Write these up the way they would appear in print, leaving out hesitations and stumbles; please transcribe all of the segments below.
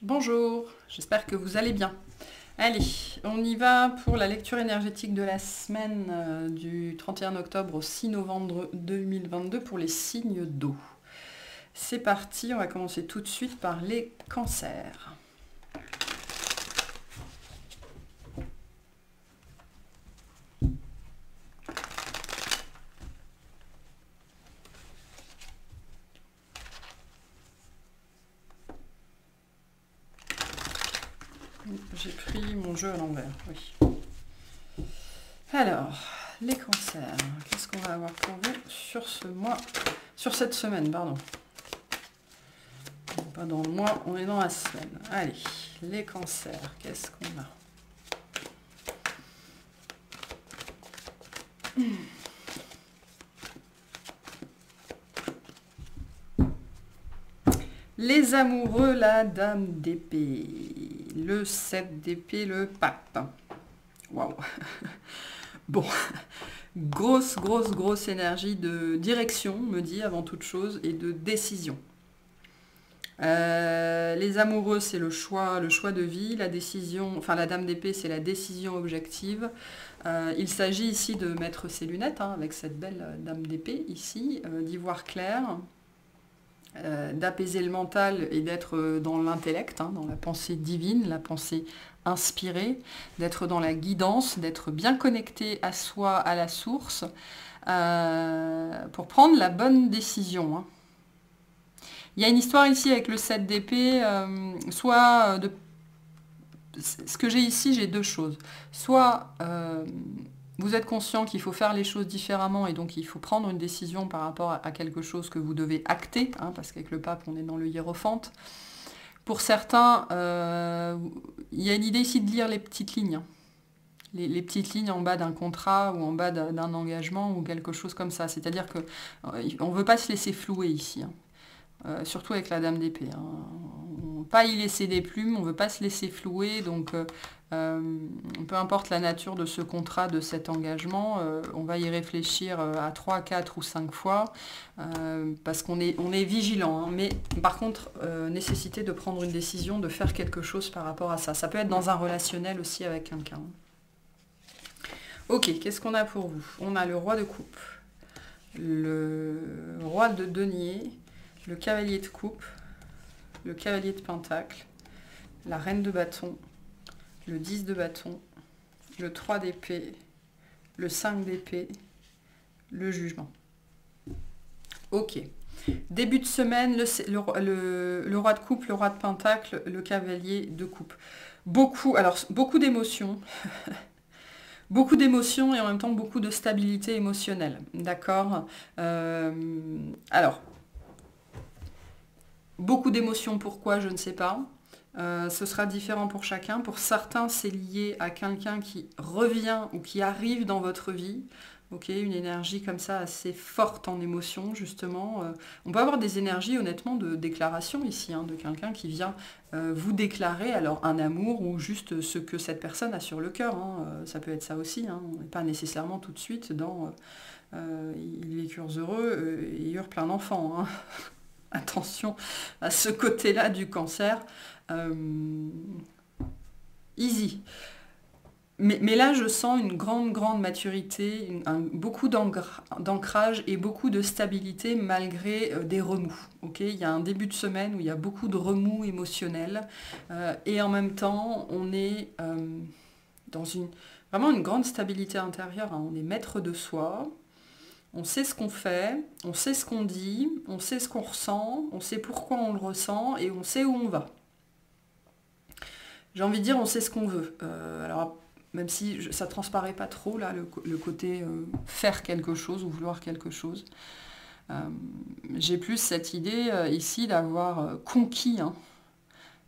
Bonjour, j'espère que vous allez bien. Allez, on y va pour la lecture énergétique de la semaine du 31 octobre au 6 novembre 2022 pour les signes d'eau. C'est parti, on va commencer tout de suite par les cancers. J'ai pris mon jeu à l'envers, oui. Alors, les cancers, qu'est-ce qu'on va avoir pour vous sur ce mois, sur cette semaine, pardon. Pas dans le mois, on est dans la semaine. Allez, les cancers, qu'est-ce qu'on a? Les amoureux, la dame d'épée, le 7 d'épée, le pape. Waouh. Bon, grosse énergie de direction, me dit avant toute chose, et de décision. Les amoureux, c'est le choix de vie, la décision, enfin la dame d'épée, c'est la décision objective. Il s'agit ici de mettre ses lunettes, hein, avec cette belle dame d'épée ici, d'y voir clair, d'apaiser le mental et d'être dans l'intellect, hein, dans la pensée divine, la pensée inspirée, d'être dans la guidance, d'être bien connecté à soi, à la source, pour prendre la bonne décision. Hein. Il y a une histoire ici avec le 7 d'épée, soit de... Ce que j'ai ici, j'ai deux choses. Soit vous êtes conscient qu'il faut faire les choses différemment et donc il faut prendre une décision par rapport à quelque chose que vous devez acter, hein, parce qu'avec le pape, on est dans le hiérophante. Pour certains, il y a une idée ici de lire les petites lignes. Les petites lignes en bas d'un contrat ou en bas d'un engagement ou quelque chose comme ça. C'est-à-dire qu'on ne veut pas se laisser flouer ici. Hein. Surtout avec la dame d'épée. Hein. Pas y laisser des plumes, on ne veut pas se laisser flouer, donc peu importe la nature de ce contrat, de cet engagement, on va y réfléchir à 3, 4 ou 5 fois, parce qu'on est vigilant. Hein. Mais par contre, nécessité de prendre une décision, de faire quelque chose par rapport à ça. Ça peut être dans un relationnel aussi avec quelqu'un. Ok, qu'est-ce qu'on a pour vous? On a le roi de coupe, le roi de denier, le cavalier de coupe, le cavalier de pentacle, la reine de bâton, le 10 de bâton, le 3 d'épée, le 5 d'épée, le jugement. Ok. Début de semaine, le roi de coupe, le roi de pentacle, le cavalier de coupe. Beaucoup d'émotions. Beaucoup d'émotions et en même temps beaucoup de stabilité émotionnelle. D'accord. Alors, beaucoup d'émotions, pourquoi, je ne sais pas. Ce sera différent pour chacun. Pour certains, c'est lié à quelqu'un qui revient ou qui arrive dans votre vie. Okay, une énergie comme ça assez forte en émotion, justement. On peut avoir des énergies, honnêtement, de déclaration ici, hein, de quelqu'un qui vient vous déclarer alors un amour ou juste ce que cette personne a sur le cœur. Hein. Ça peut être ça aussi. Hein. On n'est pas nécessairement tout de suite dans ils vécurent heureux et eurent plein d'enfants. Hein. Attention à ce côté-là du cancer. Easy. Mais là, je sens une grande maturité, beaucoup d'ancrage et beaucoup de stabilité malgré des remous. Okay, il y a un début de semaine où il y a beaucoup de remous émotionnels et en même temps, on est dans vraiment une grande stabilité intérieure. Hein. On est maître de soi, on sait ce qu'on fait, on sait ce qu'on dit, on sait ce qu'on ressent, on sait pourquoi on le ressent et on sait où on va. J'ai envie de dire, on sait ce qu'on veut. Alors, même si ça ne transparaît pas trop, là, le côté faire quelque chose ou vouloir quelque chose. J'ai plus cette idée ici d'avoir conquis, hein,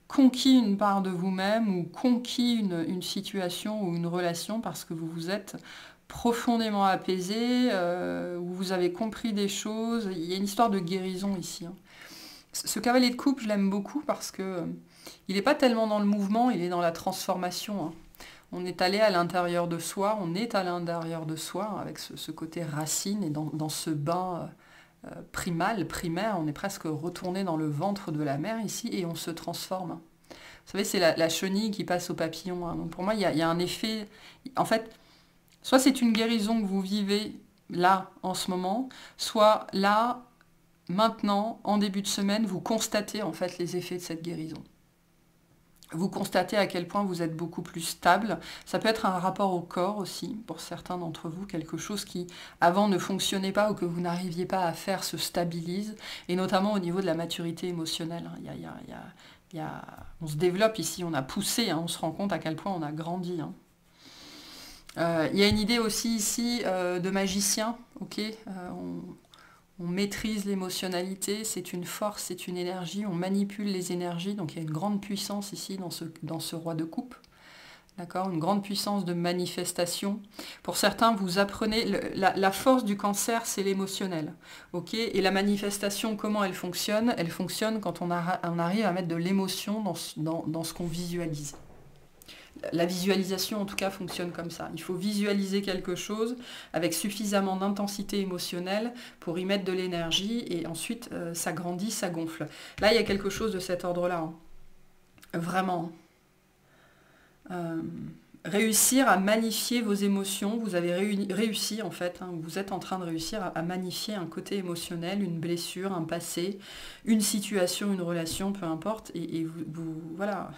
conquis une part de vous-même ou conquis une situation ou une relation parce que vous vous êtes profondément apaisé, où vous avez compris des choses. Il y a une histoire de guérison ici. Hein. Ce cavalier de coupe, je l'aime beaucoup parce que il n'est pas tellement dans le mouvement, il est dans la transformation. Hein. On est allé à l'intérieur de soi, on est à l'intérieur de soi, avec ce côté racine, et dans ce bain primaire, on est presque retourné dans le ventre de la mer ici, et on se transforme. Vous savez, c'est la chenille qui passe au papillon. Hein. Donc pour moi, il y a un effet... En fait, soit c'est une guérison que vous vivez là, en ce moment, soit là, maintenant, en début de semaine, vous constatez en fait les effets de cette guérison. Vous constatez à quel point vous êtes beaucoup plus stable. Ça peut être un rapport au corps aussi, pour certains d'entre vous, quelque chose qui avant ne fonctionnait pas ou que vous n'arriviez pas à faire se stabilise, et notamment au niveau de la maturité émotionnelle. On se développe ici, on a poussé, hein, on se rend compte à quel point on a grandi. Hein. Il y a une idée aussi ici de magicien, ok on maîtrise l'émotionnalité, c'est une force, c'est une énergie, on manipule les énergies, donc il y a une grande puissance ici dans ce roi de coupe, d'accord, une grande puissance de manifestation. Pour certains, vous apprenez, la force du cancer, c'est l'émotionnel, ok, et la manifestation, comment elle fonctionne? Elle fonctionne quand on arrive à mettre de l'émotion dans ce qu'on visualise. La visualisation, en tout cas, fonctionne comme ça. Il faut visualiser quelque chose avec suffisamment d'intensité émotionnelle pour y mettre de l'énergie et ensuite, ça grandit, ça gonfle. Là, il y a quelque chose de cet ordre-là. Hein. Vraiment. Réussir à magnifier vos émotions. Vous avez réussi, en fait. Hein, vous êtes en train de réussir à magnifier un côté émotionnel, une blessure, un passé, une situation, une relation, peu importe. Et voilà...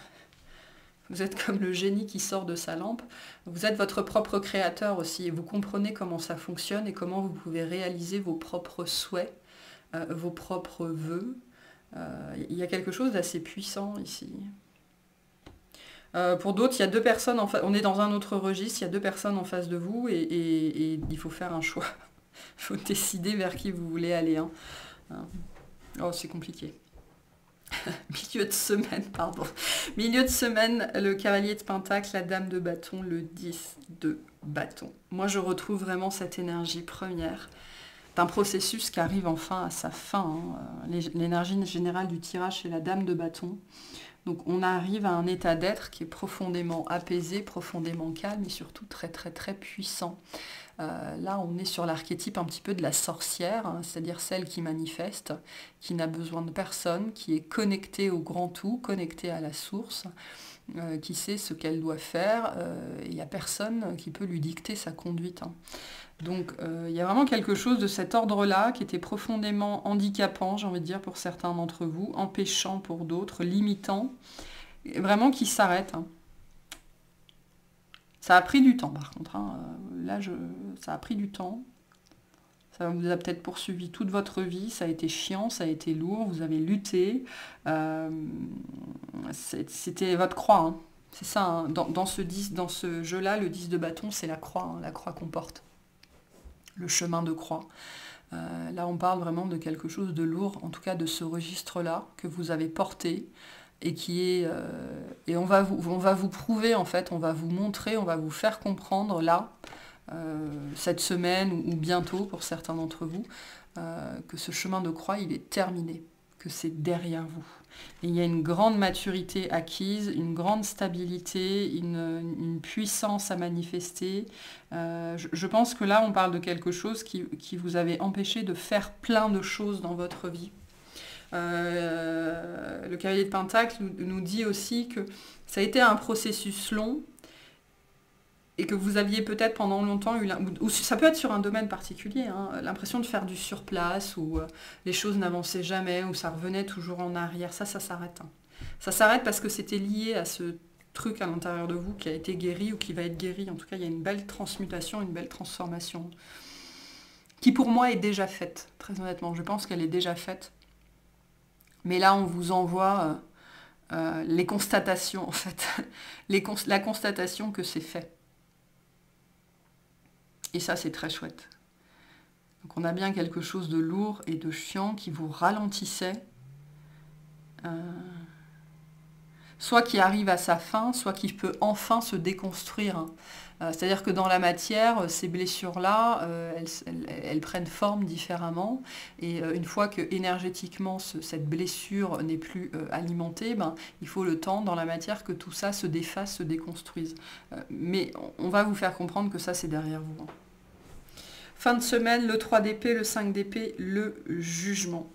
Vous êtes comme le génie qui sort de sa lampe. Vous êtes votre propre créateur aussi. Et vous comprenez comment ça fonctionne et comment vous pouvez réaliser vos propres souhaits, vos propres vœux. Il y a quelque chose d'assez puissant ici. Pour d'autres, il y a deux personnes, on est dans un autre registre, il y a deux personnes en face de vous et il faut faire un choix. Il faut décider vers qui vous voulez aller. Hein. Oh, c'est compliqué. Milieu de semaine, pardon. Milieu de semaine, le cavalier de pentacle, la dame de bâton, le 10 de bâton. Moi, je retrouve vraiment cette énergie première d'un processus qui arrive enfin à sa fin. Hein. L'énergie générale du tirage, c'est la dame de bâton. Donc, on arrive à un état d'être qui est profondément apaisé, profondément calme et surtout très, très, très puissant. Là, on est sur l'archétype un petit peu de la sorcière, hein, c'est-à-dire celle qui manifeste, qui n'a besoin de personne, qui est connectée au grand tout, connectée à la source, qui sait ce qu'elle doit faire. Il n'y a personne qui peut lui dicter sa conduite. Hein. Donc, il y a vraiment quelque chose de cet ordre-là qui était profondément handicapant, j'ai envie de dire, pour certains d'entre vous, empêchant pour d'autres, limitant, vraiment qui s'arrête. Hein. Ça a pris du temps, par contre. Hein. Là, ça a pris du temps. Ça vous a peut-être poursuivi toute votre vie. Ça a été chiant, ça a été lourd. Vous avez lutté. C'était votre croix. Hein. C'est ça. Hein. Dans ce jeu-là, le 10 de bâton, c'est la croix qu'on porte. Le chemin de croix. Là, on parle vraiment de quelque chose de lourd, en tout cas de ce registre-là que vous avez porté. Et et on va vous prouver en fait, on va vous montrer, on va vous faire comprendre là, cette semaine ou bientôt pour certains d'entre vous, que ce chemin de croix il est terminé, que c'est derrière vous. Et il y a une grande maturité acquise, une grande stabilité, une puissance à manifester. Je pense que là on parle de quelque chose qui vous avait empêché de faire plein de choses dans votre vie. Le cavalier de pentacle nous dit aussi que ça a été un processus long et que vous aviez peut-être pendant longtemps eu, ou ça peut être sur un domaine particulier, hein, l'impression de faire du surplace, où les choses n'avançaient jamais, où ça revenait toujours en arrière. Ça s'arrête. Hein. Ça s'arrête parce que c'était lié à ce truc à l'intérieur de vous qui a été guéri ou qui va être guéri. En tout cas, il y a une belle transmutation, une belle transformation qui pour moi est déjà faite, très honnêtement. Je pense qu'elle est déjà faite. Mais là, on vous envoie les constatations, en fait. La constatation que c'est fait. Et ça, c'est très chouette. Donc on a bien quelque chose de lourd et de chiant qui vous ralentissait. Soit qui arrive à sa fin, soit qui peut enfin se déconstruire. Hein. C'est-à-dire que dans la matière, ces blessures-là, elles prennent forme différemment. Et une fois que énergétiquement, cette blessure n'est plus alimentée, il faut le temps dans la matière que tout ça se défasse, se déconstruise. Mais on va vous faire comprendre que ça, c'est derrière vous. Hein. Fin de semaine, le 3 d'épée, le 5 d'épée, le jugement.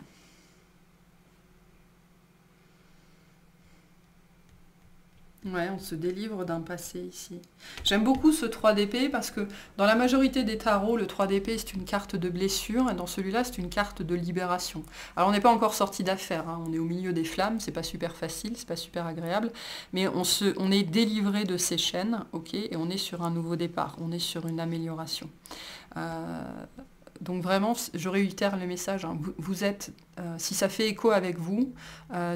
Ouais, on se délivre d'un passé ici. J'aime beaucoup ce 3 d'épée parce que dans la majorité des tarots, le 3 d'épée c'est une carte de blessure et dans celui-là c'est une carte de libération. Alors on n'est pas encore sorti d'affaire, hein, on est au milieu des flammes, c'est pas super facile, c'est pas super agréable, mais on est délivré de ces chaînes, ok, et on est sur un nouveau départ, on est sur une amélioration. Euh, donc vraiment, je réitère le message, hein, vous êtes, si ça fait écho avec vous,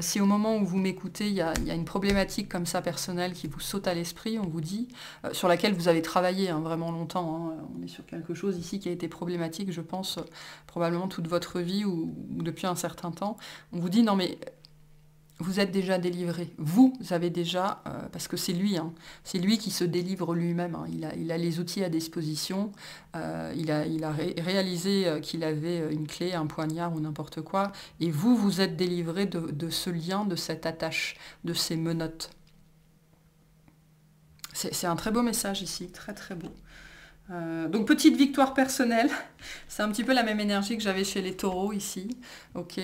si au moment où vous m'écoutez, il y a une problématique comme ça personnelle qui vous saute à l'esprit, on vous dit, sur laquelle vous avez travaillé hein, vraiment longtemps, hein, on est sur quelque chose ici qui a été problématique, je pense, probablement toute votre vie ou depuis un certain temps, on vous dit non mais vous êtes déjà délivré. Vous avez déjà, parce que c'est lui, hein, c'est lui qui se délivre lui-même. Hein, il a les outils à disposition. Il a réalisé qu'il avait une clé, un poignard ou n'importe quoi. Et vous, vous êtes délivré de ce lien, de cette attache, de ces menottes. C'est un très beau message ici, très très beau. Donc petite victoire personnelle, c'est un petit peu la même énergie que j'avais chez les taureaux ici. Ok.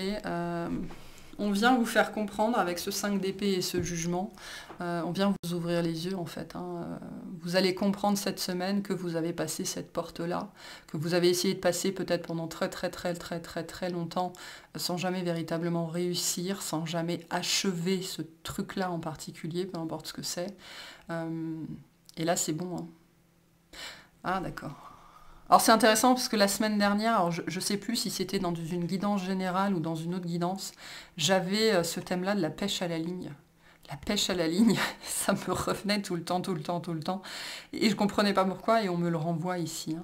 On vient vous faire comprendre avec ce 5 d'épée et ce jugement, on vient vous ouvrir les yeux en fait. Hein. Vous allez comprendre cette semaine que vous avez passé cette porte-là, que vous avez essayé de passer peut-être pendant très longtemps sans jamais véritablement réussir, sans jamais achever ce truc-là en particulier, peu importe ce que c'est. Et là c'est bon. Hein. Ah d'accord. Alors c'est intéressant parce que la semaine dernière, alors je ne sais plus si c'était dans une guidance générale ou dans une autre guidance, j'avais ce thème-là de la pêche à la ligne. La pêche à la ligne, ça me revenait tout le temps. Et je ne comprenais pas pourquoi et on me le renvoie ici.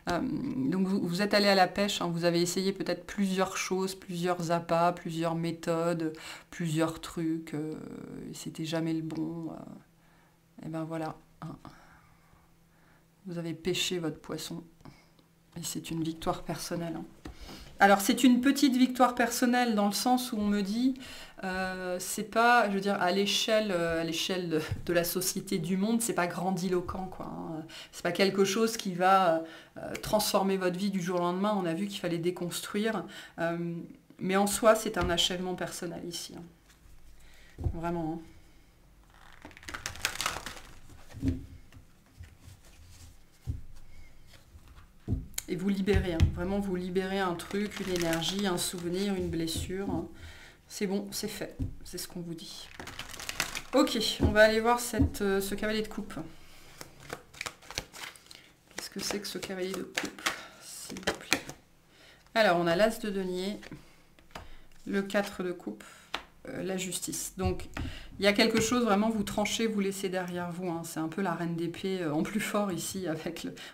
Hein. Donc vous êtes allé à la pêche, hein, vous avez essayé peut-être plusieurs choses, plusieurs appâts, plusieurs méthodes, plusieurs trucs, et c'était jamais le bon. Et ben voilà, hein. Vous avez pêché votre poisson. Et c'est une victoire personnelle. Hein. Alors c'est une petite victoire personnelle dans le sens où on me dit, c'est pas, je veux dire, à l'échelle de la société du monde, c'est pas grandiloquent quoi. Hein. C'est pas quelque chose qui va transformer votre vie du jour au lendemain. On a vu qu'il fallait déconstruire, mais en soi c'est un achèvement personnel ici. Hein. Vraiment. Hein. Et vous libérez, hein. Vraiment vous libérez un truc, une énergie, un souvenir, une blessure. Hein. C'est bon, c'est fait, c'est ce qu'on vous dit. Ok, on va aller voir ce cavalier de coupe. Qu'est-ce que c'est que ce cavalier de coupe, s'il vous plaît? Alors, on a l'as de denier, le 4 de coupe, la justice. Donc, il y a quelque chose, vraiment, vous tranchez, vous laissez derrière vous. Hein. C'est un peu la reine d'épée en plus fort ici.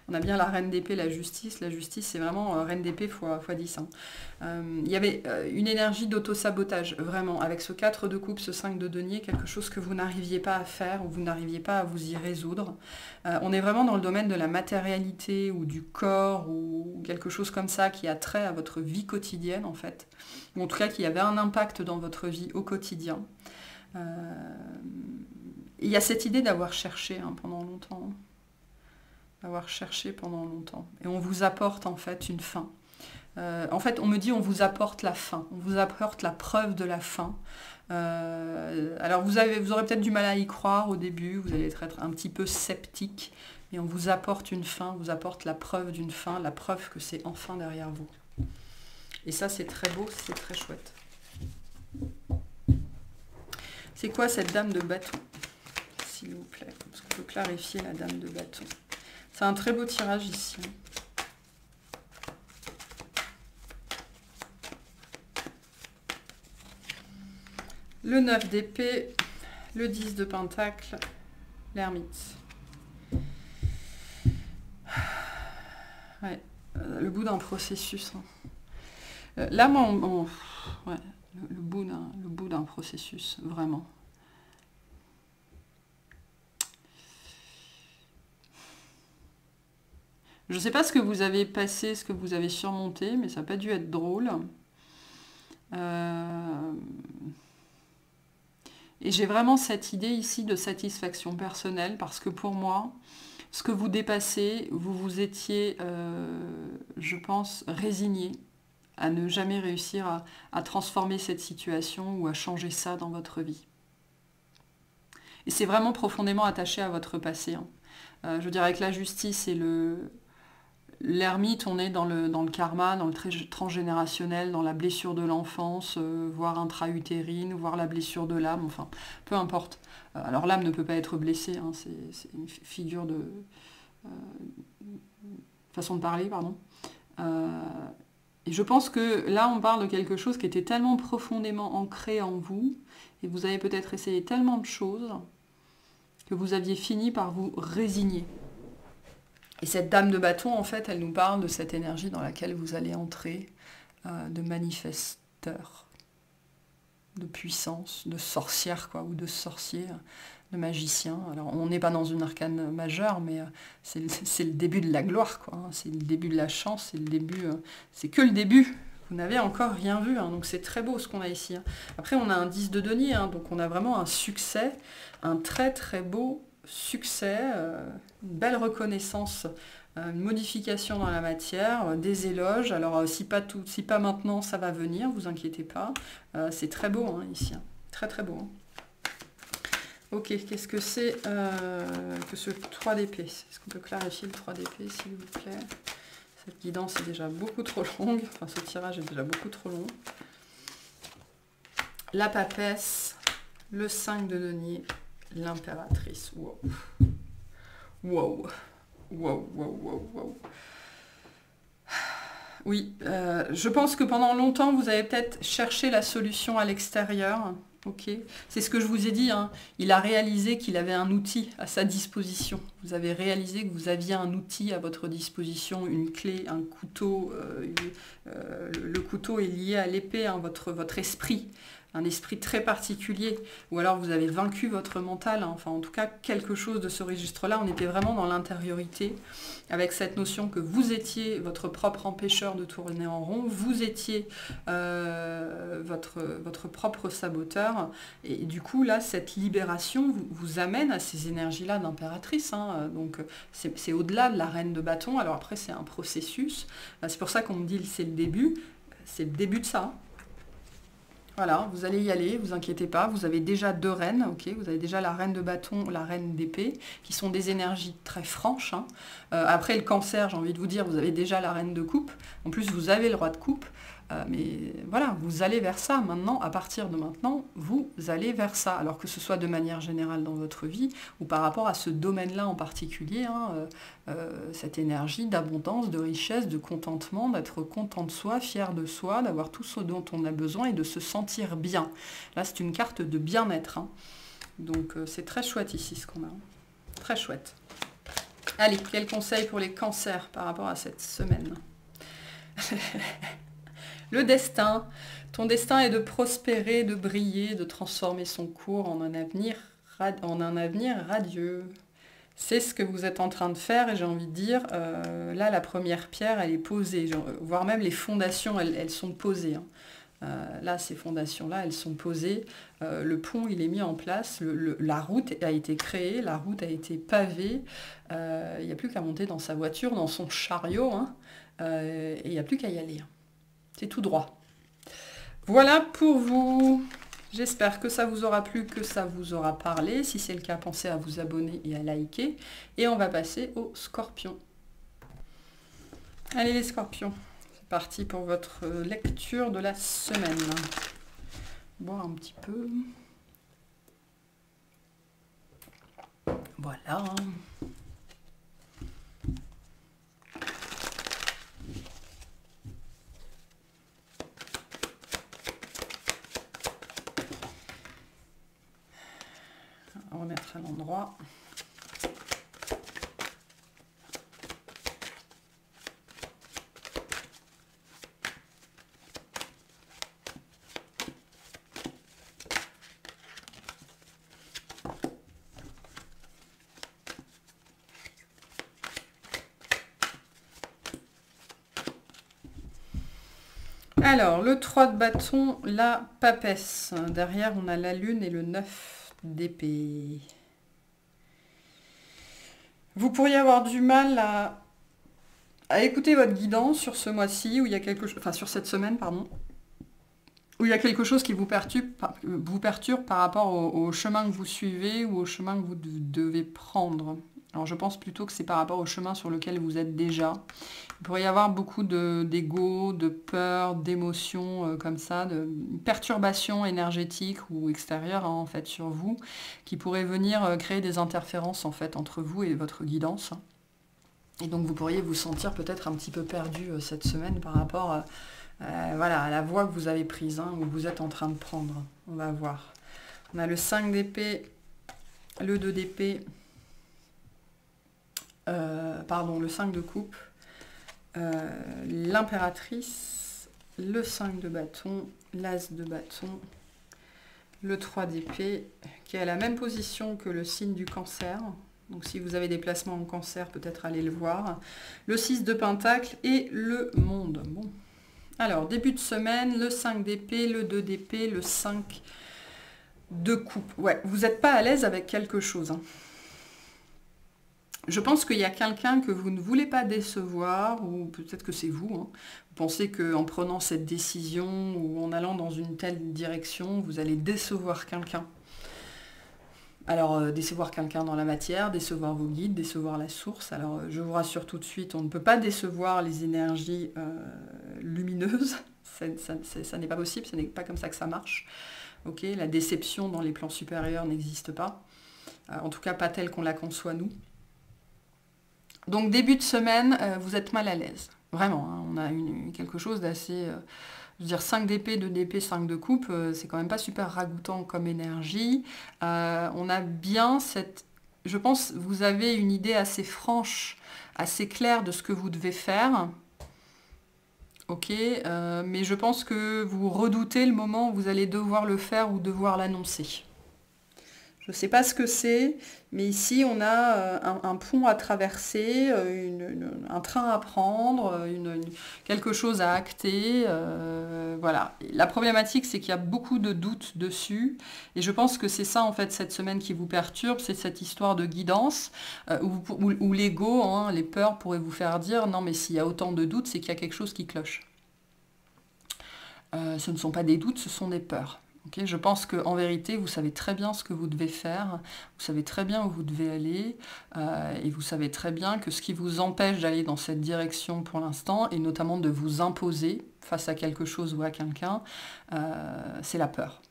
On a bien la reine d'épée, la justice. La justice, c'est vraiment reine d'épée x 10. Hein. Il y avait une énergie d'auto-sabotage, vraiment. Avec ce 4 de coupe, ce 5 de denier, quelque chose que vous n'arriviez pas à faire ou vous n'arriviez pas à vous y résoudre. On est vraiment dans le domaine de la matérialité ou du corps ou quelque chose comme ça qui a trait à votre vie quotidienne, en fait. Ou en tout cas, qui avait un impact dans votre vie au quotidien. Il y a cette idée d'avoir cherché hein, pendant longtemps. D'avoir cherché pendant longtemps. Et on vous apporte en fait une fin. En fait, on me dit on vous apporte la fin. On vous apporte la preuve de la fin. Alors vous aurez peut-être du mal à y croire au début. Vous allez être un petit peu sceptique. Mais on vous apporte une fin. On vous apporte la preuve d'une fin. La preuve que c'est enfin derrière vous. Et ça, c'est très beau. C'est très chouette. C'est quoi cette dame de bâton, s'il vous plaît? Est-ce qu'on peut clarifier la dame de bâton? C'est un très beau tirage ici. Le 9 d'épée, le 10 de pentacle, l'ermite. Ouais, le bout d'un processus. Hein. Là, moi, ouais, le bout d'un processus, vraiment. Je ne sais pas ce que vous avez passé, ce que vous avez surmonté, mais ça n'a pas dû être drôle. Et j'ai vraiment cette idée ici de satisfaction personnelle, parce que pour moi, ce que vous dépassez, vous vous étiez, je pense, résigné à ne jamais réussir à transformer cette situation ou à changer ça dans votre vie. Et c'est vraiment profondément attaché à votre passé. Hein. Je veux dire, avec la justice et l'ermite, on est dans le karma, dans le transgénérationnel, dans la blessure de l'enfance, voire intra-utérine, voire la blessure de l'âme, enfin, peu importe. Alors l'âme ne peut pas être blessée, hein, c'est une figure de... façon de parler, pardon. Et je pense que là, on parle de quelque chose qui était tellement profondément ancré en vous, et vous avez peut-être essayé tellement de choses, que vous aviez fini par vous résigner. Et cette dame de bâton, en fait, elle nous parle de cette énergie dans laquelle vous allez entrer, de manifesteur, de puissance, de sorcière, quoi, ou de sorcier, de magicien. Alors, on n'est pas dans une arcane majeure, mais c'est le début de la gloire, quoi. Hein. C'est le début de la chance, c'est le début, c'est que le début. Vous n'avez encore rien vu, hein, donc c'est très beau ce qu'on a ici. Hein. Après, on a un 10 de denier, hein, donc on a vraiment un succès, un très très beau succès, une belle reconnaissance, une modification dans la matière, des éloges. Alors si pas maintenant, ça va venir, vous inquiétez pas. C'est très beau hein, ici, hein. Très très beau. Hein. Ok, qu'est-ce que c'est que ce 3 d'épée? Est-ce qu'on peut clarifier le 3 d'épée, s'il vous plaît? Cette guidance est déjà beaucoup trop longue, enfin ce tirage est déjà beaucoup trop long. La papesse, le 5 de denier, l'impératrice. Wow. Wow. Wow, wow, wow, wow. Oui, je pense que pendant longtemps, vous avez peut-être cherché la solution à l'extérieur. Ok, c'est ce que je vous ai dit. Hein. Il a réalisé qu'il avait un outil à sa disposition. Vous avez réalisé que vous aviez un outil à votre disposition, une clé, un couteau. Le couteau est lié à l'épée, hein, votre esprit. Un esprit très particulier, ou alors vous avez vaincu votre mental, hein. Enfin en tout cas quelque chose de ce registre-là, on était vraiment dans l'intériorité, avec cette notion que vous étiez votre propre empêcheur de tourner en rond, vous étiez votre propre saboteur, et du coup là cette libération vous amène à ces énergies-là d'impératrice, hein. Donc c'est au-delà de la reine de bâton, alors après c'est un processus, c'est pour ça qu'on me dit c'est le début de ça. Voilà, vous allez y aller, vous inquiétez pas, vous avez déjà 2 reines, ok, vous avez déjà la reine de bâton, la reine d'épée, qui sont des énergies très franches. Hein. Après le cancer, j'ai envie de vous dire, vous avez déjà la reine de coupe, en plus vous avez le roi de coupe, mais voilà, vous allez vers ça maintenant, à partir de maintenant, vous allez vers ça, alors que ce soit de manière générale dans votre vie, ou par rapport à ce domaine-là en particulier, hein, cette énergie d'abondance, de richesse, de contentement, d'être content de soi, fier de soi, d'avoir tout ce dont on a besoin et de se sentir bien. Là, c'est une carte de bien-être. Hein. Donc, c'est très chouette ici ce qu'on a. Hein. Très chouette. Allez, quel conseil pour les cancers par rapport à cette semaine? Le destin. Ton destin est de prospérer, de briller, de transformer son cours en un avenir radieux. C'est ce que vous êtes en train de faire et j'ai envie de dire, là la première pierre elle est posée, voire même les fondations elles sont posées. Hein. Là ces fondations-là elles sont posées, le pont il est mis en place, la route a été créée, la route a été pavée, il n'y a plus qu'à monter dans sa voiture, dans son chariot, hein, et il n'y a plus qu'à y aller. Hein. C'est tout droit. Voilà pour vous. J'espère que ça vous aura plu, que ça vous aura parlé. Si c'est le cas, pensez à vous abonner et à liker. Et on va passer aux scorpions. Allez les scorpions, c'est parti pour votre lecture de la semaine. Boire un petit peu. Voilà. On va remettre à l'endroit. Alors, le 3 de bâton, la papesse. Derrière, on a la lune et le 9 d'épée. Vous pourriez avoir du mal à écouter votre guidance sur ce mois-ci, où il y a quelque chose, enfin sur cette semaine, pardon, où il y a quelque chose qui vous perturbe par rapport au chemin que vous suivez ou au chemin que vous devez prendre. Alors je pense plutôt que c'est par rapport au chemin sur lequel vous êtes déjà. Il pourrait y avoir beaucoup d'ego, de peur, d'émotions comme ça, de perturbations énergétiques ou extérieures hein, en fait sur vous, qui pourraient venir créer des interférences en fait entre vous et votre guidance. Et donc vous pourriez vous sentir peut-être un petit peu perdu cette semaine par rapport voilà, à la voie que vous avez prise, hein, ou vous êtes en train de prendre. On va voir. On a le 5 d'épée, le 2 d'épée, pardon, le 5 de coupe, l'impératrice, le 5 de bâton, l'as de bâton, le 3 d'épée, qui est à la même position que le signe du cancer. Donc si vous avez des placements en cancer, peut-être allez le voir. Le 6 de pentacle et le monde. Bon. Alors, début de semaine, le 5 d'épée, le 2 d'épée, le 5 de coupe. Ouais, vous n'êtes pas à l'aise avec quelque chose. Hein. Je pense qu'il y a quelqu'un que vous ne voulez pas décevoir, ou peut-être que c'est vous. Hein. Vous pensez qu'en prenant cette décision ou en allant dans une telle direction, vous allez décevoir quelqu'un. Alors, décevoir quelqu'un dans la matière, décevoir vos guides, décevoir la source. Alors, je vous rassure tout de suite, on ne peut pas décevoir les énergies lumineuses. Ça n'est pas possible, ce n'est pas comme ça que ça marche. Okay, la déception dans les plans supérieurs n'existe pas. En tout cas, pas telle qu'on la conçoit nous. Donc, début de semaine, vous êtes mal à l'aise. Vraiment, hein, on a quelque chose d'assez... je veux dire, 5 d'épée, 2 d'épée, 5 de coupe, c'est quand même pas super ragoûtant comme énergie. On a bien cette... Je pense vous avez une idée assez franche, assez claire de ce que vous devez faire. Ok, mais je pense que vous redoutez le moment où vous allez devoir le faire ou devoir l'annoncer. Je ne sais pas ce que c'est, mais ici on a un pont à traverser, un train à prendre, quelque chose à acter. Voilà. La problématique, c'est qu'il y a beaucoup de doutes dessus, et je pense que c'est ça en fait cette semaine qui vous perturbe, c'est cette histoire de guidance, où l'ego, hein, les peurs pourraient vous faire dire non mais s'il y a autant de doutes, c'est qu'il y a quelque chose qui cloche. Ce ne sont pas des doutes, ce sont des peurs. Okay, je pense qu'en vérité, vous savez très bien ce que vous devez faire, vous savez très bien où vous devez aller, et vous savez très bien que ce qui vous empêche d'aller dans cette direction pour l'instant, et notamment de vous imposer face à quelque chose ou à quelqu'un, c'est la peur.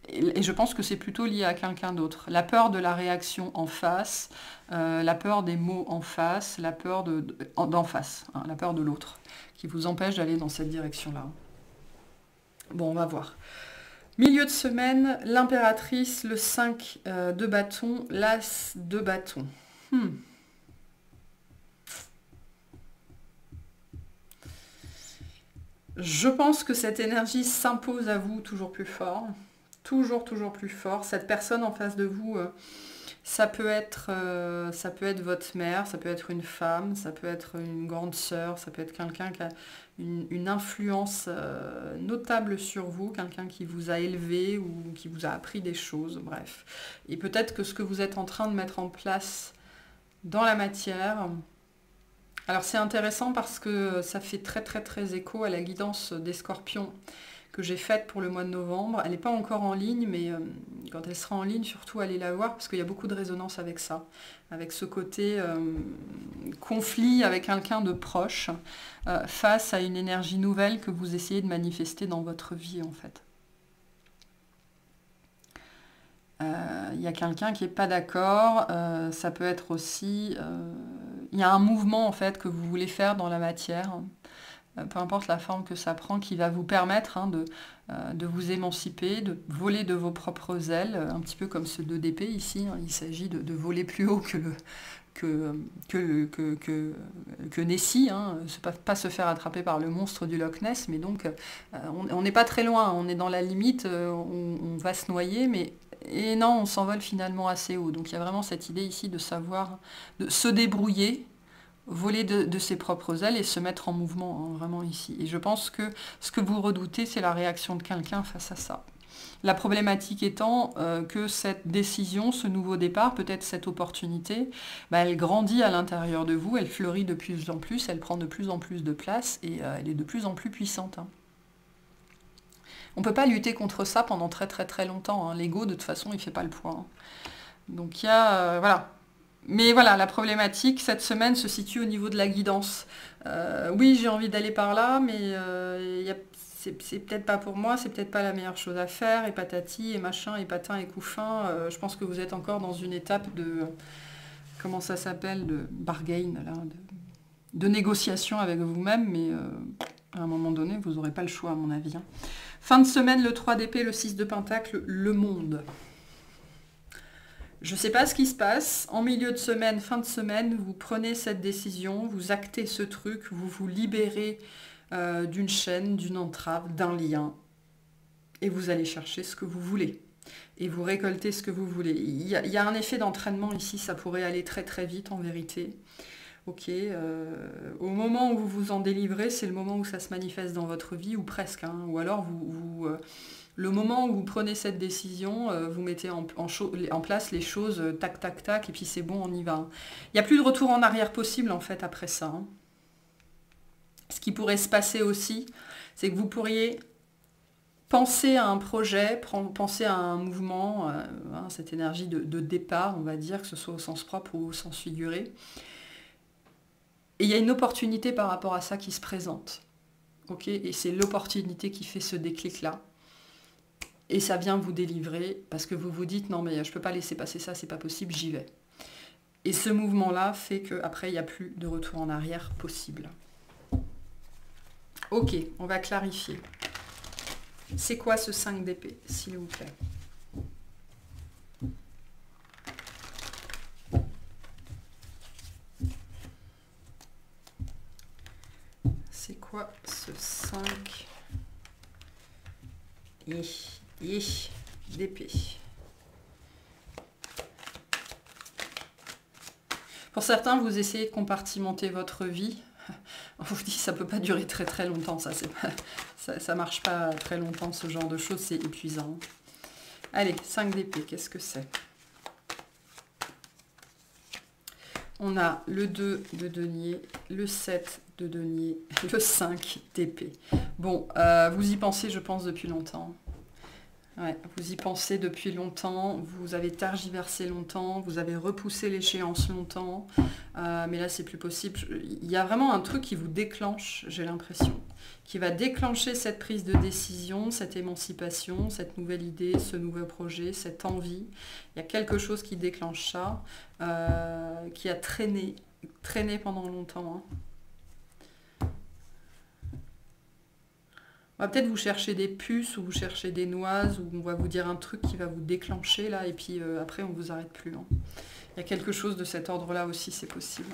Et je pense que c'est plutôt lié à quelqu'un d'autre. La peur de la réaction en face, la peur des mots en face, la peur d'en face, hein, la peur de l'autre, qui vous empêche d'aller dans cette direction-là. Bon, on va voir. Milieu de semaine, l'impératrice, le 5 de bâton, l'as de bâton. Je pense que cette énergie s'impose à vous toujours plus fort. Toujours plus fort. Cette personne en face de vous, ça peut être votre mère, ça peut être une femme, ça peut être une grande sœur, ça peut être quelqu'un qui a une influence notable sur vous, quelqu'un qui vous a élevé ou qui vous a appris des choses, bref. Et peut-être que ce que vous êtes en train de mettre en place dans la matière... Alors c'est intéressant parce que ça fait très écho à la guidance des scorpions que j'ai faite pour le mois de novembre. Elle n'est pas encore en ligne, mais quand elle sera en ligne, surtout allez la voir, parce qu'il y a beaucoup de résonance avec ça, avec ce côté conflit avec quelqu'un de proche, face à une énergie nouvelle que vous essayez de manifester dans votre vie, en fait. Il y a quelqu'un qui n'est pas d'accord, ça peut être aussi... il y a un mouvement, en fait, que vous voulez faire dans la matière, peu importe la forme que ça prend, qui va vous permettre hein, de vous émanciper, de voler de vos propres ailes, un petit peu comme ce 2 d'épée ici. Hein, il s'agit de voler plus haut que Nessie, hein, pas se faire attraper par le monstre du Loch Ness, mais donc on n'est pas très loin, on est dans la limite, on va se noyer, mais et non, on s'envole finalement assez haut. Donc il y a vraiment cette idée ici de savoir, de se débrouiller, voler de ses propres ailes et se mettre en mouvement, hein, vraiment ici. Et je pense que ce que vous redoutez, c'est la réaction de quelqu'un face à ça. La problématique étant que cette décision, ce nouveau départ, peut-être cette opportunité, elle grandit à l'intérieur de vous, elle fleurit de plus en plus, elle prend de plus en plus de place et elle est de plus en plus puissante. Hein. On ne peut pas lutter contre ça pendant très très très longtemps. Hein. L'ego, de toute façon, il ne fait pas le poids. Hein. Donc il y a... voilà. Mais voilà, la problématique, cette semaine, se situe au niveau de la guidance. Oui, j'ai envie d'aller par là, mais c'est peut-être pas pour moi, c'est peut-être pas la meilleure chose à faire, et patati, et machin, et patin, et couffin. Je pense que vous êtes encore dans une étape de... comment ça s'appelle, de bargain, là, de négociation avec vous-même, mais à un moment donné, vous n'aurez pas le choix, à mon avis. Hein. Fin de semaine, le 3 d'épée, le 6 de pentacle, le monde. Je ne sais pas ce qui se passe. En milieu de semaine, fin de semaine, vous prenez cette décision, vous actez ce truc, vous vous libérez d'une chaîne, d'une entrave, d'un lien, et vous allez chercher ce que vous voulez. Et vous récoltez ce que vous voulez. Il y a un effet d'entraînement ici, ça pourrait aller très très vite en vérité. Ok, au moment où vous vous en délivrez, c'est le moment où ça se manifeste dans votre vie, ou presque. Hein, ou alors, le moment où vous prenez cette décision, vous mettez en place les choses, tac, tac, tac, et puis c'est bon, on y va. Il n'y a plus de retour en arrière possible, en fait, après ça. Hein. Ce qui pourrait se passer aussi, c'est que vous pourriez penser à un projet, penser à un mouvement, hein, cette énergie de départ, on va dire, que ce soit au sens propre ou au sens figuré. Et il y a une opportunité par rapport à ça qui se présente. Okay, et c'est l'opportunité qui fait ce déclic-là. Et ça vient vous délivrer parce que vous vous dites non mais je ne peux pas laisser passer ça, c'est pas possible, j'y vais. Et ce mouvement-là fait qu'après il n'y a plus de retour en arrière possible. Ok, on va clarifier. C'est quoi ce 5 d'épée, s'il vous plaît? C'est quoi ce 5 d'épée? Pour certains, vous essayez de compartimenter votre vie. On vous dit ça ne peut pas durer très très longtemps, ça ne marche pas très longtemps, ce genre de choses, c'est épuisant. Allez, 5 d'épée, qu'est-ce que c'est? On a le 2 de denier, le 7 de denier, le 5 d'épée. Bon, vous y pensez, je pense, depuis longtemps. Ouais, vous y pensez depuis longtemps, vous avez tergiversé longtemps, vous avez repoussé l'échéance longtemps, mais là c'est plus possible. Il y a vraiment un truc qui vous déclenche, j'ai l'impression, qui va déclencher cette prise de décision, cette émancipation, cette nouvelle idée, ce nouveau projet, cette envie. Il y a quelque chose qui déclenche ça, qui a traîné pendant longtemps. Hein. On va peut-être vous chercher des puces ou vous chercher des noises ou on va vous dire un truc qui va vous déclencher là et puis après on ne vous arrête plus. Hein. Il y a quelque chose de cet ordre-là aussi, c'est possible.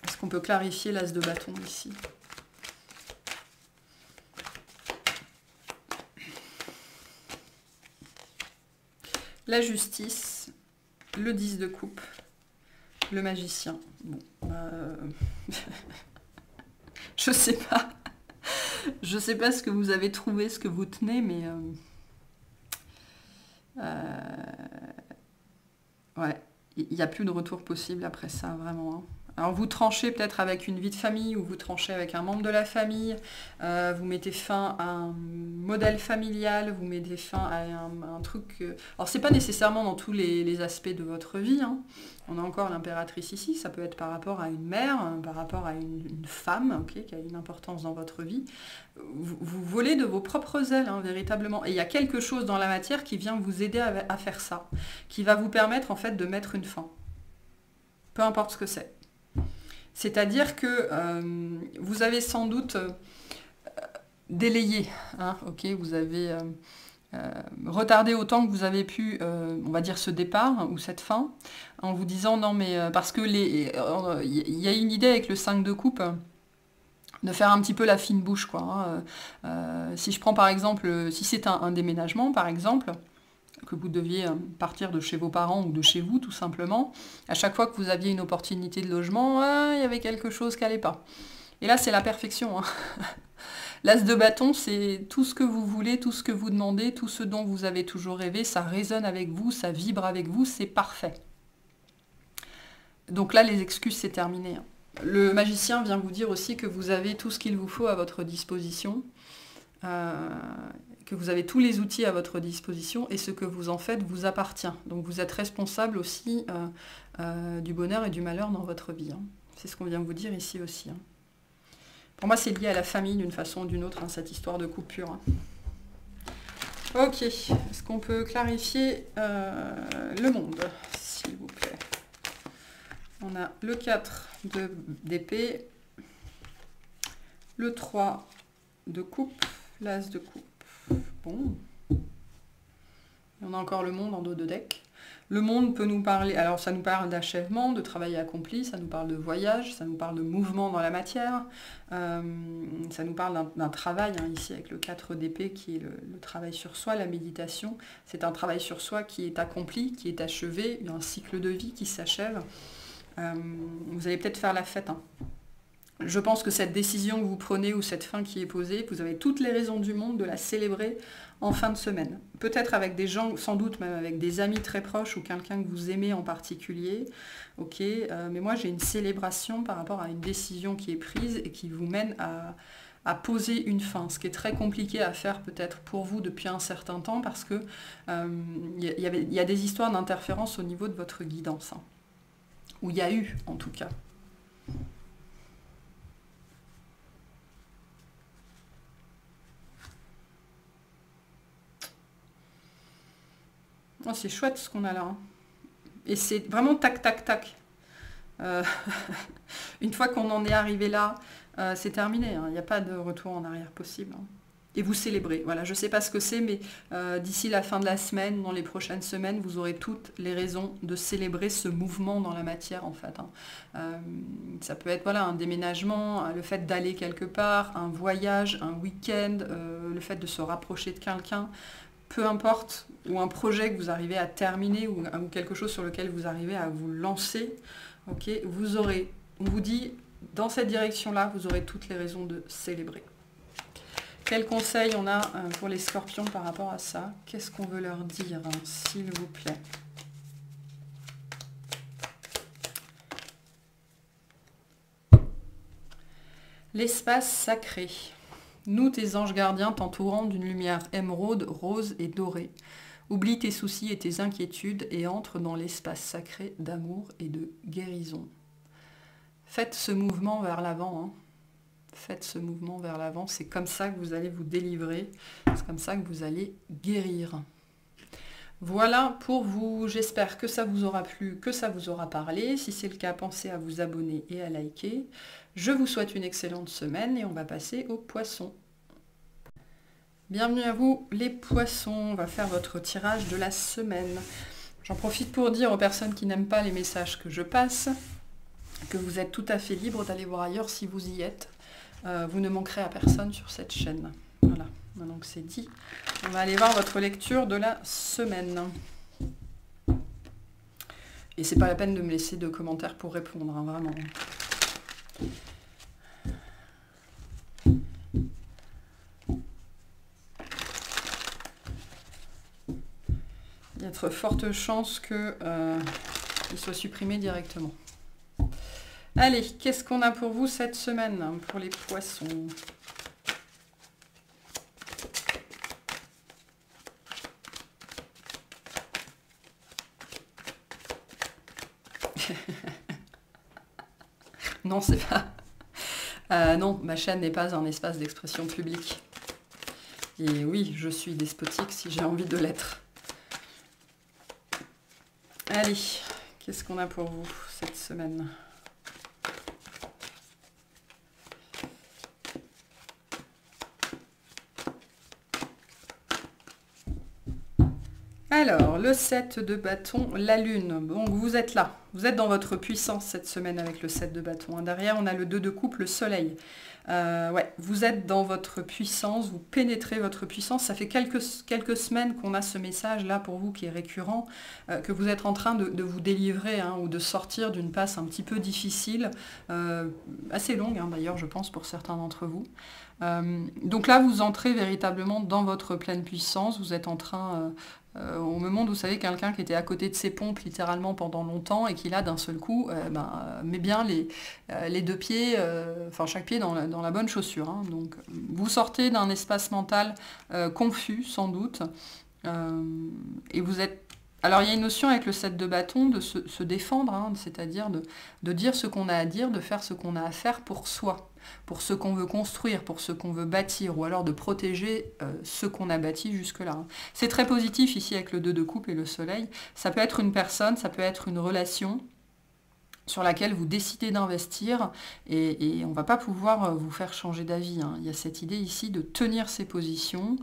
Est-ce qu'on peut clarifier l'as de bâton ici? La justice, le 10 de coupe, le magicien. Bon, je sais pas. Je ne sais pas ce que vous avez trouvé, ce que vous tenez, mais... ouais, il n'y a plus de retour possible après ça, vraiment. Hein. Alors vous tranchez peut-être avec une vie de famille, ou vous tranchez avec un membre de la famille, vous mettez fin à un modèle familial, vous mettez fin à un truc... Alors c'est pas nécessairement dans tous les aspects de votre vie, hein. On a encore l'impératrice ici, ça peut être par rapport à une mère, par rapport à une femme, okay, qui a une importance dans votre vie. Vous volez de vos propres ailes, hein, véritablement. Et il y a quelque chose dans la matière qui vient vous aider à faire ça, qui va vous permettre en fait de mettre une fin. Peu importe ce que c'est. C'est-à-dire que vous avez sans doute délayé, hein, okay, vous avez retardé autant que vous avez pu, on va dire, ce départ ou cette fin, en vous disant non mais parce que il y a une idée avec le 5 de coupe de faire un petit peu la fine bouche, quoi. Hein. Si je prends par exemple, si c'est un déménagement par exemple, que vous deviez partir de chez vos parents ou de chez vous tout simplement, à chaque fois que vous aviez une opportunité de logement, il y avait quelque chose qui n'allait pas. Et là c'est la perfection. Hein. L'as de bâton, c'est tout ce que vous voulez, tout ce que vous demandez, tout ce dont vous avez toujours rêvé, ça résonne avec vous, ça vibre avec vous, c'est parfait. Donc là, les excuses, c'est terminé. Hein. Le magicien vient vous dire aussi que vous avez tout ce qu'il vous faut à votre disposition. que vous avez tous les outils à votre disposition et ce que vous en faites vous appartient. Donc vous êtes responsable aussi du bonheur et du malheur dans votre vie. Hein. C'est ce qu'on vient de vous dire ici aussi. Hein. Pour moi, c'est lié à la famille d'une façon ou d'une autre, hein, cette histoire de coupure. Hein. Ok, est-ce qu'on peut clarifier le monde, s'il vous plaît? On a le 4 d'épée, le 3 de coupe, l'as de coupe. Bon. On a encore le monde en dos de deck. Le monde peut nous parler, alors ça nous parle d'achèvement, de travail accompli, ça nous parle de voyage, ça nous parle de mouvement dans la matière, ça nous parle d'un travail, hein, ici avec le 4 d'épée qui est le travail sur soi, la méditation. C'est un travail sur soi qui est accompli, qui est achevé, il y a un cycle de vie qui s'achève. Vous allez peut-être faire la fête. Hein. Je pense que cette décision que vous prenez ou cette fin qui est posée, vous avez toutes les raisons du monde de la célébrer en fin de semaine. Peut-être avec des gens, sans doute même avec des amis très proches ou quelqu'un que vous aimez en particulier. Ok, mais moi j'ai une célébration par rapport à une décision qui est prise et qui vous mène à poser une fin, ce qui est très compliqué à faire peut-être pour vous depuis un certain temps parce que il y a des histoires d'interférence au niveau de votre guidance. Hein. Où il y a eu, en tout cas. Oh, c'est chouette ce qu'on a là. Hein. Et c'est vraiment tac, tac, tac. Une fois qu'on en est arrivé là, c'est terminé. Hein. Il n'y a pas de retour en arrière possible. Hein. Et vous célébrez. Voilà, je ne sais pas ce que c'est, mais d'ici la fin de la semaine, dans les prochaines semaines, vous aurez toutes les raisons de célébrer ce mouvement dans la matière, en fait. Hein. Ça peut être voilà, un déménagement, le fait d'aller quelque part, un voyage, un week-end, le fait de se rapprocher de quelqu'un, peu importe, ou un projet que vous arrivez à terminer, ou quelque chose sur lequel vous arrivez à vous lancer, okay, vous aurez, on vous dit, dans cette direction-là, vous aurez toutes les raisons de célébrer. Quel conseil on a pour les scorpions par rapport à ça? Qu'est-ce qu'on veut leur dire, hein, s'il vous plaît? L'espace sacré. Nous, tes anges gardiens, t'entourant d'une lumière émeraude, rose et dorée. Oublie tes soucis et tes inquiétudes et entre dans l'espace sacré d'amour et de guérison. Faites ce mouvement vers l'avant, hein. Faites ce mouvement vers l'avant, c'est comme ça que vous allez vous délivrer, c'est comme ça que vous allez guérir. Voilà pour vous, j'espère que ça vous aura plu, que ça vous aura parlé. Si c'est le cas, pensez à vous abonner et à liker. Je vous souhaite une excellente semaine et on va passer aux poissons. Bienvenue à vous les poissons, on va faire votre tirage de la semaine. J'en profite pour dire aux personnes qui n'aiment pas les messages que je passe, que vous êtes tout à fait libre d'aller voir ailleurs si vous y êtes. Vous ne manquerez à personne sur cette chaîne. Voilà, maintenant que c'est dit, on va aller voir votre lecture de la semaine. Et c'est pas la peine de me laisser de commentaires pour répondre, hein, vraiment. Il y a de fortes chances qu'il soit supprimé directement. Allez, qu'est-ce qu'on a pour vous cette semaine, pour les poissons? Non, c'est pas... non, ma chaîne n'est pas un espace d'expression publique. Et oui, je suis despotique si j'ai envie de l'être. Allez, qu'est-ce qu'on a pour vous cette semaine? Alors, le 7 de bâton, la lune. Donc vous êtes là, vous êtes dans votre puissance cette semaine avec le 7 de bâton. Derrière, on a le 2 de coupe, le soleil. Ouais, vous êtes dans votre puissance, vous pénétrez votre puissance. Ça fait quelques semaines qu'on a ce message-là pour vous qui est récurrent, que vous êtes en train de vous délivrer hein, ou de sortir d'une passe un petit peu difficile, assez longue hein, d'ailleurs, je pense, pour certains d'entre vous. Donc là, vous entrez véritablement dans votre pleine puissance, vous êtes en train On me montre, vous savez, quelqu'un qui était à côté de ses pompes littéralement pendant longtemps et qui là, d'un seul coup, met bien les deux pieds, enfin chaque pied dans la bonne chaussure. Hein. Donc vous sortez d'un espace mental confus, sans doute, et vous êtes... Alors il y a une notion avec le 7 de bâton de se défendre, hein, c'est-à-dire de dire ce qu'on a à dire, de faire ce qu'on a à faire pour soi, pour ce qu'on veut construire, pour ce qu'on veut bâtir, ou alors de protéger ce qu'on a bâti jusque-là. Hein. C'est très positif ici avec le 2 de coupe et le soleil. Ça peut être une personne, ça peut être une relation sur laquelle vous décidez d'investir et on ne va pas pouvoir vous faire changer d'avis. Hein. Il y a cette idée ici de tenir ses positions,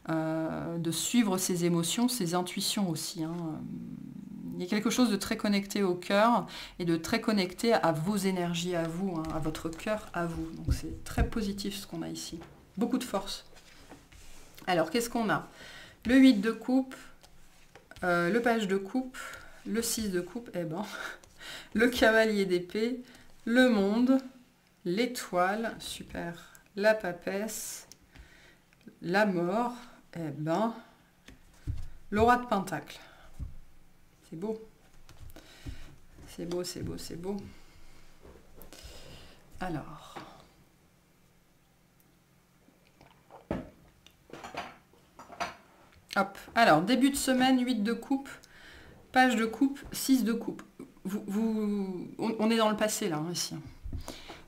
de suivre ses émotions, ses intuitions aussi. Hein. Il y a quelque chose de très connecté au cœur et de très connecté à vos énergies à vous, hein, à votre cœur à vous. Donc c'est très positif ce qu'on a ici. Beaucoup de force. Alors qu'est-ce qu'on a? Le 8 de coupe, le page de coupe, le 6 de coupe, eh ben... le cavalier d'épée, le monde, l'étoile, super, la papesse, la mort, eh ben, le roi de pentacle. C'est beau. C'est beau, c'est beau, c'est beau. Alors. Hop. Alors, début de semaine, 8 de coupe, page de coupe, 6 de coupe. On est dans le passé là, hein, ici.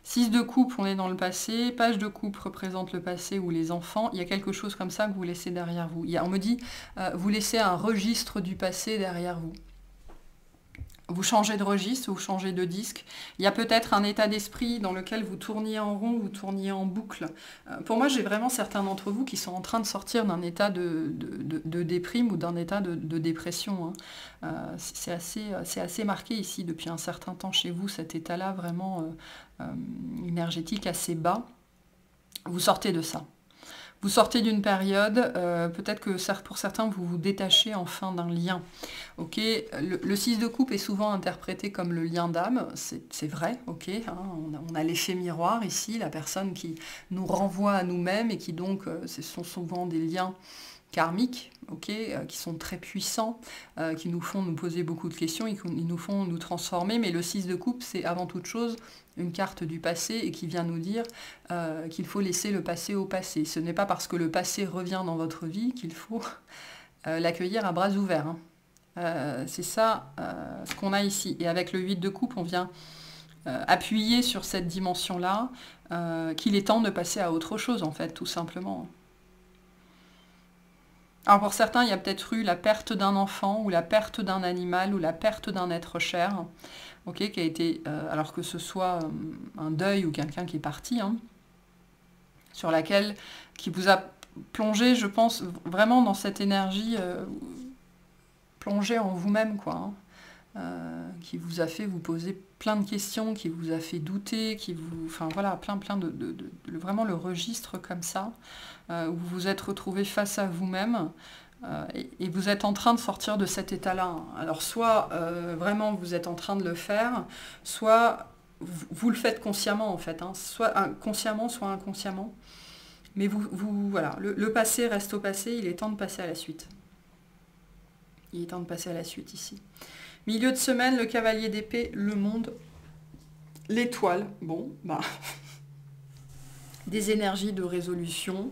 6 de coupe, on est dans le passé. Page de coupe représente le passé ou les enfants. Il y a quelque chose comme ça que vous laissez derrière vous. On me dit, vous laissez un registre du passé derrière vous. Vous changez de registre, vous changez de disque. Il y a peut-être un état d'esprit dans lequel vous tourniez en rond, vous tourniez en boucle. Pour moi, j'ai vraiment certains d'entre vous qui sont en train de sortir d'un état de déprime ou d'un état de dépression. Hein. C'est assez marqué ici depuis un certain temps chez vous, cet état-là vraiment énergétique assez bas. Vous sortez de ça. Vous sortez d'une période, peut-être que pour certains, vous vous détachez enfin d'un lien. Okay, le 6 de coupe est souvent interprété comme le lien d'âme, c'est vrai, okay, hein, on a l'effet miroir ici, la personne qui nous renvoie à nous-mêmes et qui donc, ce sont souvent des liens karmiques, okay, qui sont très puissants, qui nous font nous poser beaucoup de questions, et qui nous font nous transformer, mais le 6 de coupe, c'est avant toute chose une carte du passé et qui vient nous dire qu'il faut laisser le passé au passé. Ce n'est pas parce que le passé revient dans votre vie qu'il faut l'accueillir à bras ouverts. Hein. C'est ça ce qu'on a ici. Et avec le 8 de coupe, on vient appuyer sur cette dimension-là, qu'il est temps de passer à autre chose, en fait, tout simplement. Alors pour certains, il y a peut-être eu la perte d'un enfant, ou la perte d'un animal, ou la perte d'un être cher, okay, qui a été, alors que ce soit un deuil ou quelqu'un qui est parti, hein, sur laquelle, qui vous a plongé, je pense, vraiment dans cette énergie, plongée en vous-même, quoi, hein, qui vous a fait vous poser plein de questions, qui vous a fait douter, qui vous, enfin voilà, plein vraiment le registre comme ça, où vous vous êtes retrouvé face à vous-même, et vous êtes en train de sortir de cet état-là. Hein. Alors soit vraiment vous êtes en train de le faire, soit vous le faites consciemment en fait, hein, soit consciemment, soit inconsciemment. Mais voilà, le passé reste au passé, il est temps de passer à la suite. Il est temps de passer à la suite ici. Milieu de semaine, le cavalier d'épée, le monde, l'étoile, bon, bah, des énergies de résolution,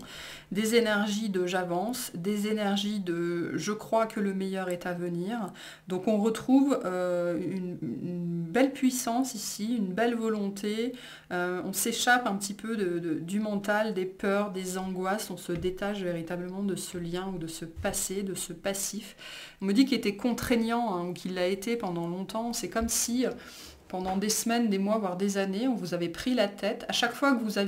des énergies de j'avance, des énergies de je crois que le meilleur est à venir. Donc on retrouve une belle puissance ici, une belle volonté, on s'échappe un petit peu du mental, des peurs, des angoisses, on se détache véritablement de ce lien ou de ce passé, de ce passif. On me dit qu'il était contraignant, hein, ou qu'il l'a été pendant longtemps, c'est comme si pendant des semaines, des mois, voire des années, on vous avait pris la tête, à chaque fois que vous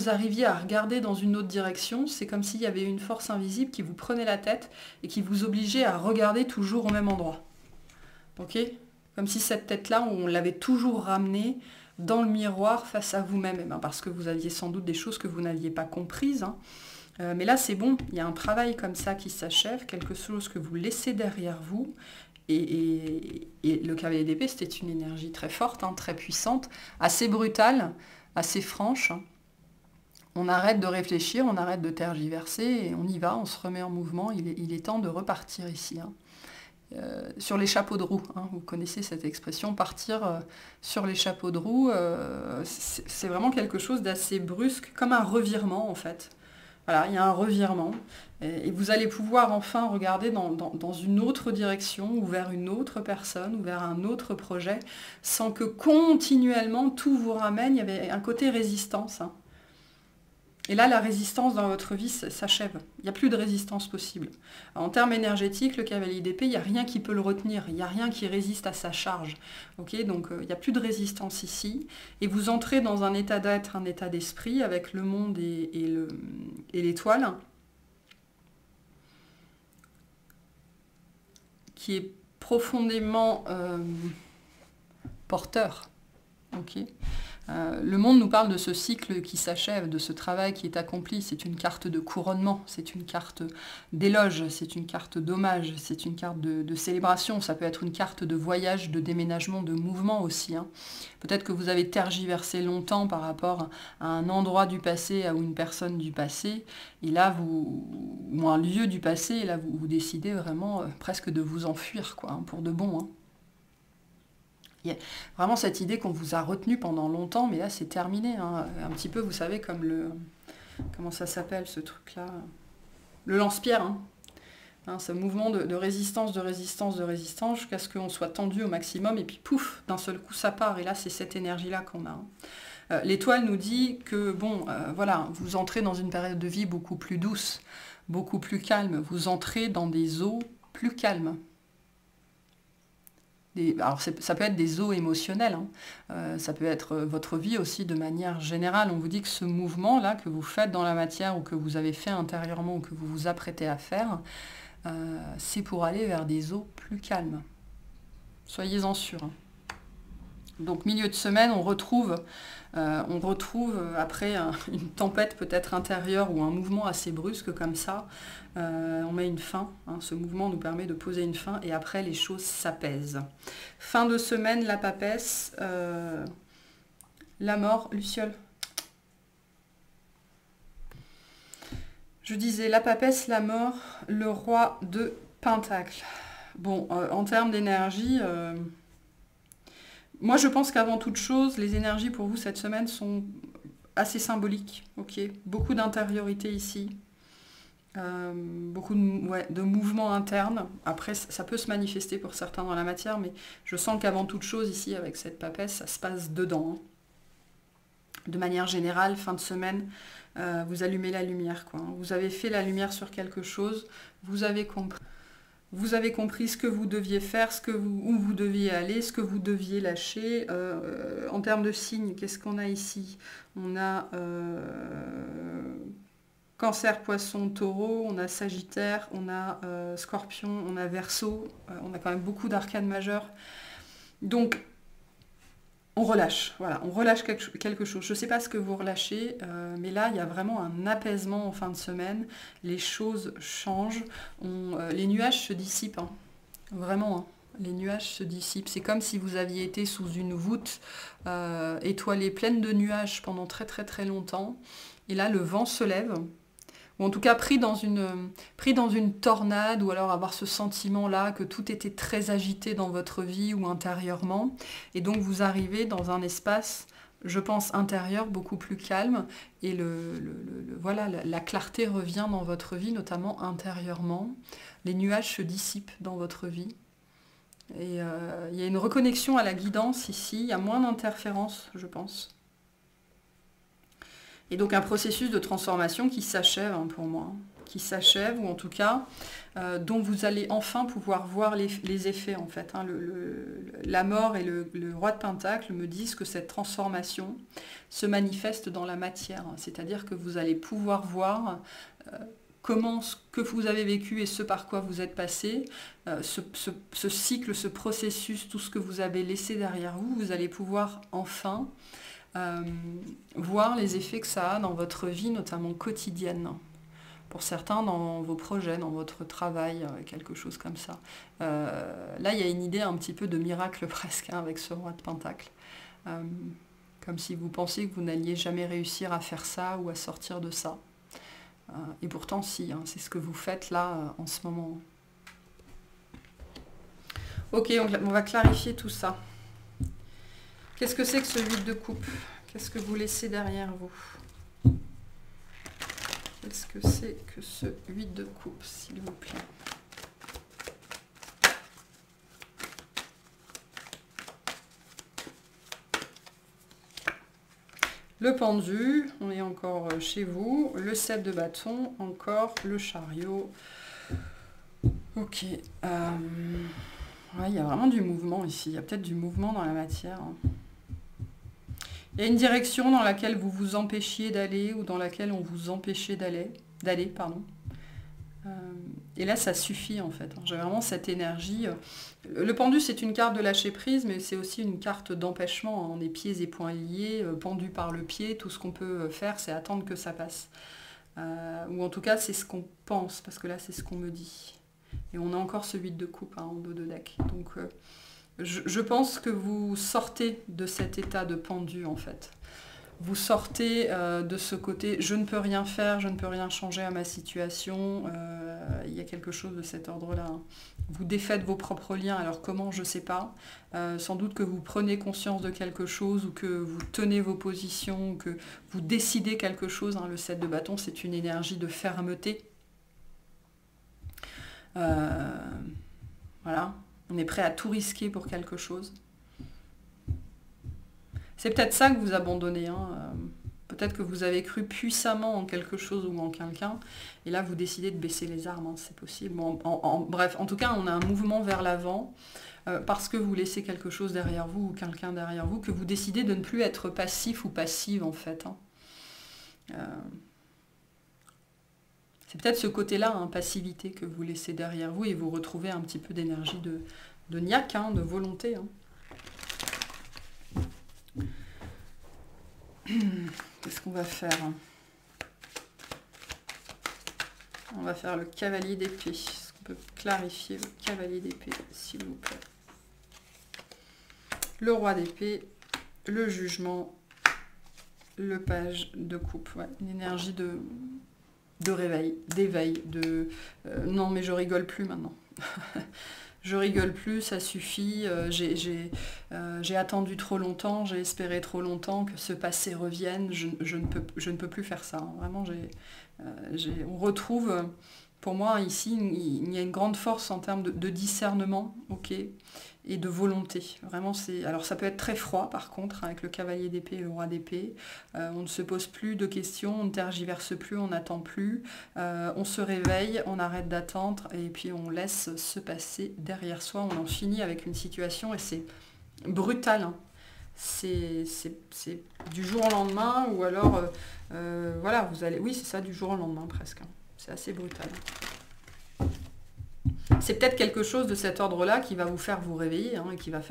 arriviez à regarder dans une autre direction, c'est comme s'il y avait une force invisible qui vous prenait la tête et qui vous obligeait à regarder toujours au même endroit. Ok ? Comme si cette tête-là, on l'avait toujours ramenée dans le miroir face à vous-même, eh ben parce que vous aviez sans doute des choses que vous n'aviez pas comprises. Hein. Mais là, c'est bon, il y a un travail comme ça qui s'achève, quelque chose que vous laissez derrière vous. Et le cavalier d'épée, c'était une énergie très forte, hein, très puissante, assez brutale, assez franche. On arrête de réfléchir, on arrête de tergiverser, et on y va, on se remet en mouvement, il est temps de repartir ici. Hein. Sur les chapeaux de roue, hein, vous connaissez cette expression, partir sur les chapeaux de roue, c'est vraiment quelque chose d'assez brusque, comme un revirement en fait. Voilà, il y a un revirement, et vous allez pouvoir enfin regarder dans une autre direction, ou vers une autre personne, ou vers un autre projet, sans que continuellement tout vous ramène. Il y avait un côté résistance. Hein. Et là, la résistance dans votre vie s'achève. Il n'y a plus de résistance possible. En termes énergétiques, le cavalier d'épée, il n'y a rien qui peut le retenir. Il n'y a rien qui résiste à sa charge. Okay, donc, il n'y a plus de résistance ici. Et vous entrez dans un état d'être, un état d'esprit, avec le monde et l'étoile, qui est profondément porteur. Okay. Le monde nous parle de ce cycle qui s'achève, de ce travail qui est accompli. C'est une carte de couronnement, c'est une carte d'éloge, c'est une carte d'hommage, c'est une carte de célébration. Ça peut être une carte de voyage, de déménagement, de mouvement aussi. Hein. Peut-être que vous avez tergiversé longtemps par rapport à un endroit du passé ou une personne du passé, et là ou un lieu du passé, et là vous décidez vraiment presque de vous enfuir, quoi, hein, pour de bon. Hein. Il y a vraiment cette idée qu'on vous a retenu pendant longtemps, mais là c'est terminé. Hein. Un petit peu, vous savez, comme le... Comment ça s'appelle ce truc-là? Le lance-pierre. Hein. Hein, ce mouvement de résistance, de résistance, de résistance, jusqu'à ce qu'on soit tendu au maximum, et puis pouf, d'un seul coup ça part. Et là c'est cette énergie-là qu'on a. Hein. L'étoile nous dit que, bon, voilà, vous entrez dans une période de vie beaucoup plus douce, beaucoup plus calme. Vous entrez dans des eaux plus calmes. Alors ça peut être des eaux émotionnelles, hein. Ça peut être votre vie aussi de manière générale. On vous dit que ce mouvement-là que vous faites dans la matière, ou que vous avez fait intérieurement, ou que vous vous apprêtez à faire, c'est pour aller vers des eaux plus calmes. Soyez-en sûrs. Hein. Donc milieu de semaine, on retrouve après une tempête peut-être intérieure, ou un mouvement assez brusque comme ça, on met une fin. Hein, ce mouvement nous permet de poser une fin, et après les choses s'apaisent. Fin de semaine, la papesse, la mort, Luciole. Je disais la papesse, la mort, le roi de Pentacle. Bon, en termes d'énergie... Moi, je pense qu'avant toute chose, les énergies pour vous cette semaine sont assez symboliques. Okay, beaucoup d'intériorité ici, beaucoup de mouvements internes. Après, ça peut se manifester pour certains dans la matière, mais je sens qu'avant toute chose, ici, avec cette papesse, ça se passe dedans. Hein. De manière générale, fin de semaine, vous allumez la lumière, quoi. Vous avez fait la lumière sur quelque chose, vous avez compris. Vous avez compris ce que vous deviez faire, où vous deviez aller, ce que vous deviez lâcher. En termes de signes, qu'est-ce qu'on a ici? On a Cancer, Poisson, Taureau, on a Sagittaire, on a Scorpion, on a Verseau. On a quand même beaucoup d'arcanes majeures. Donc, on relâche, voilà, on relâche quelque chose. Je ne sais pas ce que vous relâchez, mais là, il y a vraiment un apaisement en fin de semaine. Les choses changent. Les nuages se dissipent, hein. Vraiment. Hein. Les nuages se dissipent. C'est comme si vous aviez été sous une voûte étoilée, pleine de nuages pendant très très très longtemps. Et là, le vent se lève. Ou en tout cas pris dans une tornade, ou alors avoir ce sentiment-là que tout était très agité dans votre vie ou intérieurement. Et donc vous arrivez dans un espace, je pense, intérieur, beaucoup plus calme. Et voilà, la clarté revient dans votre vie, notamment intérieurement. Les nuages se dissipent dans votre vie. Et il y a une reconnexion à la guidance ici, il y a moins d'interférences, je pense. Et donc un processus de transformation qui s'achève, hein, pour moi, qui s'achève, ou en tout cas dont vous allez enfin pouvoir voir les effets, en fait. Hein. La mort et le roi de Pentacle me disent que cette transformation se manifeste dans la matière, c'est-à-dire que vous allez pouvoir voir comment ce que vous avez vécu et ce par quoi vous êtes passé, ce cycle, ce processus, tout ce que vous avez laissé derrière vous, vous allez pouvoir enfin... voir les effets que ça a dans votre vie, notamment quotidienne. Pour certains, dans vos projets, dans votre travail, quelque chose comme ça. Là, il y a une idée un petit peu de miracle presque, hein, avec ce roi de Pentacle. Comme si vous pensiez que vous n'alliez jamais réussir à faire ça ou à sortir de ça. Et pourtant, si, hein, c'est ce que vous faites là, en ce moment. Ok, on va clarifier tout ça. Qu'est-ce que c'est que ce 8 de coupe? Qu'est-ce que vous laissez derrière vous? Qu'est-ce que c'est que ce 8 de coupe, s'il vous plaît? Le pendu, on est encore chez vous. Le 7 de bâton, encore le chariot. Ok. Ouais, il y a vraiment du mouvement ici. Il y a peut-être du mouvement dans la matière. Il y a une direction dans laquelle vous vous empêchiez d'aller ou dans laquelle on vous empêchait d'aller, pardon. Et là, ça suffit en fait. J'ai vraiment cette énergie. Le pendu, c'est une carte de lâcher prise, mais c'est aussi une carte d'empêchement. On est pieds et poings liés, pendus par le pied. Tout ce qu'on peut faire, c'est attendre que ça passe. Ou en tout cas, c'est ce qu'on pense, parce que là, c'est ce qu'on me dit. Et on a encore ce 8 de coupe en dos de deck. Donc, je pense que vous sortez de cet état de pendu, en fait. Vous sortez de ce côté « je ne peux rien faire, je ne peux rien changer à ma situation ». Il y a quelque chose de cet ordre-là. Vous défaites vos propres liens, alors comment, je ne sais pas. Sans doute que vous prenez conscience de quelque chose ou que vous tenez vos positions, ou que vous décidez quelque chose. Le 7 de bâton, c'est une énergie de fermeté. Voilà, on est prêt à tout risquer pour quelque chose. C'est peut-être ça que vous abandonnez. Peut-être que vous avez cru puissamment en quelque chose ou en quelqu'un, et là vous décidez de baisser les armes, c'est possible. Bon, bref, en tout cas, on a un mouvement vers l'avant, parce que vous laissez quelque chose derrière vous ou quelqu'un derrière vous, que vous décidez de ne plus être passif ou passive en fait. C'est peut-être ce côté-là, passivité, que vous laissez derrière vous et vous retrouvez un petit peu d'énergie de niaque, de volonté. Qu'est-ce qu'on va faire? On va faire le cavalier d'épée. Est-ce qu'on peut clarifier le cavalier d'épée, s'il vous plaît? Le roi d'épée, le jugement, le page de coupe. Ouais, une énergie de réveil, d'éveil, non mais je rigole plus maintenant. Je rigole plus, ça suffit, j'ai attendu trop longtemps, j'ai espéré trop longtemps que ce passé revienne, je ne peux plus faire ça. Vraiment, on retrouve, pour moi ici, il y a une grande force en termes de discernement, ok, et de volonté. Vraiment, alors ça peut être très froid par contre, avec le cavalier d'épée et le roi d'épée. On ne se pose plus de questions, on ne tergiverse plus, on n'attend plus. On se réveille, on arrête d'attendre et puis on laisse se passer derrière soi. On en finit avec une situation et c'est brutal. C'est du jour au lendemain ou alors, voilà, vous allez... Oui, c'est ça, du jour au lendemain presque. C'est assez brutal. C'est peut-être quelque chose de cet ordre-là qui va vous faire vous réveiller et qui va vous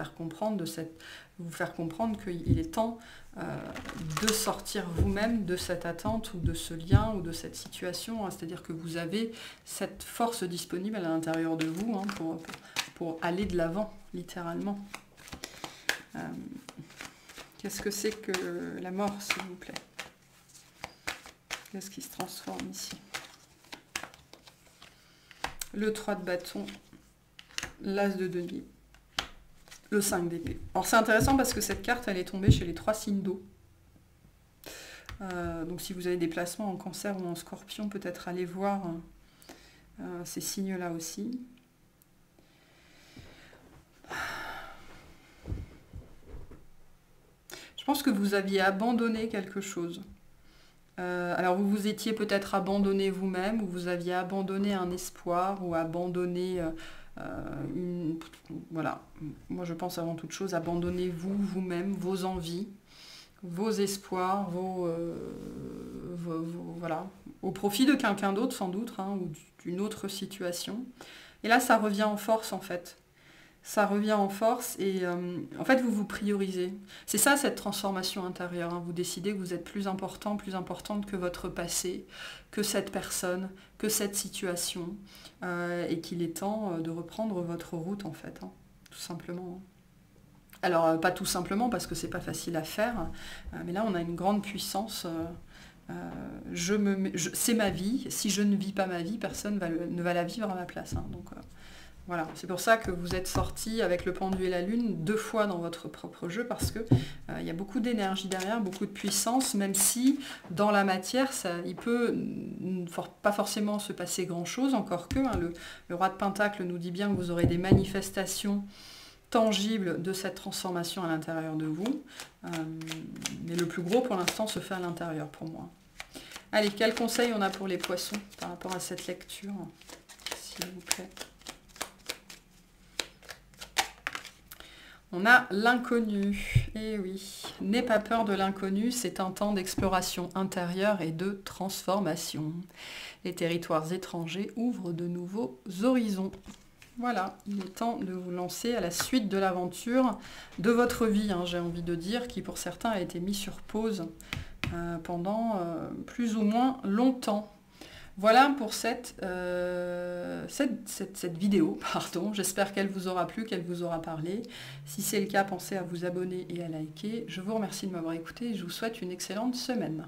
faire comprendre qu'il est temps de sortir vous-même de cette attente ou de ce lien ou de cette situation. C'est-à-dire que vous avez cette force disponible à l'intérieur de vous pour aller de l'avant, littéralement. Qu'est-ce que c'est que la mort, s'il vous plaît? Qu'est-ce qui se transforme ici? Le 3 de bâton, l'as de denier, le 5 d'épée. Alors c'est intéressant parce que cette carte, elle est tombée chez les 3 signes d'eau. Donc si vous avez des placements en cancer ou en scorpion, peut-être allez voir ces signes-là aussi. Je pense que vous aviez abandonné quelque chose. Alors vous vous étiez peut-être abandonné vous-même, ou vous aviez abandonné un espoir, ou abandonné voilà, moi je pense avant toute chose, abandonnez-vous vous-même, vos envies, vos espoirs, voilà, au profit de quelqu'un d'autre sans doute, ou d'une autre situation. Et là ça revient en force en fait. Ça revient en force et en fait vous vous priorisez. C'est ça cette transformation intérieure. Vous décidez que vous êtes plus important, plus importante que votre passé, que cette personne, que cette situation et qu'il est temps de reprendre votre route en fait, tout simplement. Alors, pas tout simplement parce que c'est pas facile à faire, mais là on a une grande puissance. C'est ma vie, si je ne vis pas ma vie, personne ne va la vivre à ma place. Hein. Donc voilà, c'est pour ça que vous êtes sorti avec le pendu et la lune 2 fois dans votre propre jeu, parce que il y a beaucoup d'énergie derrière, beaucoup de puissance, même si dans la matière, il peut pas forcément se passer grand-chose, encore que hein, le roi de Pentacle nous dit bien que vous aurez des manifestations tangible de cette transformation à l'intérieur de vous. Mais le plus gros pour l'instant se fait à l'intérieur pour moi. Allez, quel conseil on a pour les poissons par rapport à cette lecture, s'il vous plaît? On a l'inconnu. Eh oui, n'aie pas peur de l'inconnu, c'est un temps d'exploration intérieure et de transformation. Les territoires étrangers ouvrent de nouveaux horizons. Voilà, il est temps de vous lancer à la suite de l'aventure de votre vie, hein, j'ai envie de dire, qui pour certains a été mis sur pause pendant plus ou moins longtemps. Voilà pour cette vidéo, pardon. J'espère qu'elle vous aura plu, qu'elle vous aura parlé. Si c'est le cas, pensez à vous abonner et à liker. Je vous remercie de m'avoir écouté et je vous souhaite une excellente semaine.